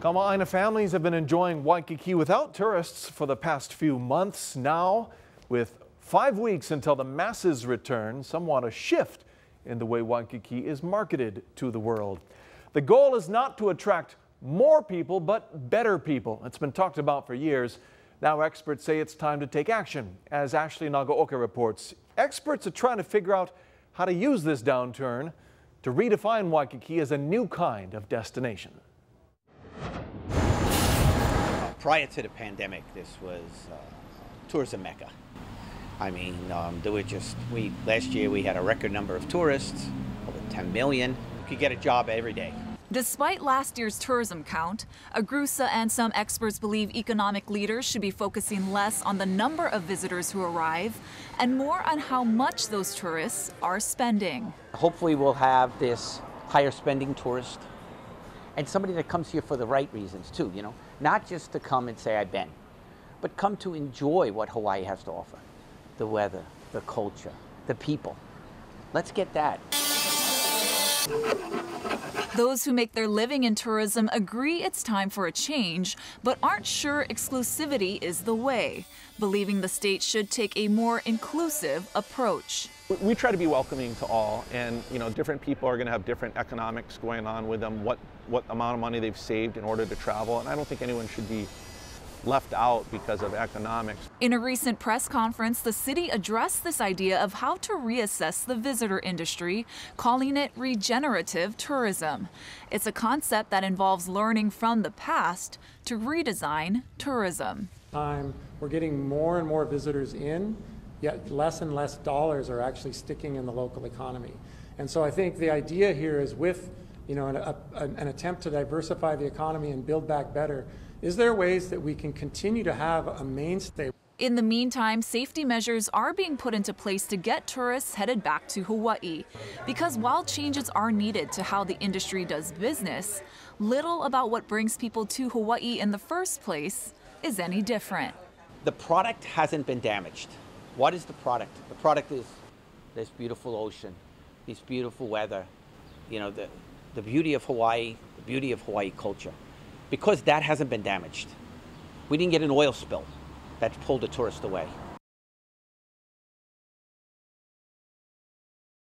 Kama'aina families have been enjoying Waikiki without tourists for the past few months. Now, with 5 weeks until the masses return, some want a shift in the way Waikiki is marketed to the world. The goal is not to attract more people, but better people. It's been talked about for years. Now experts say it's time to take action. As Ashley Nagaoka reports, experts are trying to figure out how to use this downturn to redefine Waikiki as a new kind of destination. Prior to the pandemic, this was tourism mecca. I mean, last year we had a record number of tourists, over 10 million. You could get a job every day. Despite last year's tourism count, Agrusa and some experts believe economic leaders should be focusing less on the number of visitors who arrive and more on how much those tourists are spending. Hopefully we'll have this higher spending tourist and somebody that comes here for the right reasons too, not just to come and say I've been, but come to enjoy what Hawaii has to offer. The weather, the culture, the people. Let's get that. Those who make their living in tourism agree it's time for a change, but aren't sure exclusivity is the way, believing the state should take a more inclusive approach. We try to be welcoming to all, and different people are going to have different economics going on with them, what amount of money they've saved in order to travel, and I don't think anyone should be left out because of economics. In a recent press conference, the city addressed this idea of how to reassess the visitor industry, calling it regenerative tourism. It's a concept that involves learning from the past to redesign tourism. We're getting more and more visitors in, yet less and less dollars are actually sticking in the local economy. And so I think the idea here is with an attempt to diversify the economy and build back better, is there ways that we can continue to have a mainstay? In the meantime, safety measures are being put into place to get tourists headed back to Hawaii. Because while changes are needed to how the industry does business, little about what brings people to Hawaii in the first place is any different. The product hasn't been damaged. What is the product? The product is this beautiful ocean, this beautiful weather, the beauty of Hawaii, the beauty of Hawaii culture. Because that hasn't been damaged. We didn't get an oil spill that pulled the tourist away.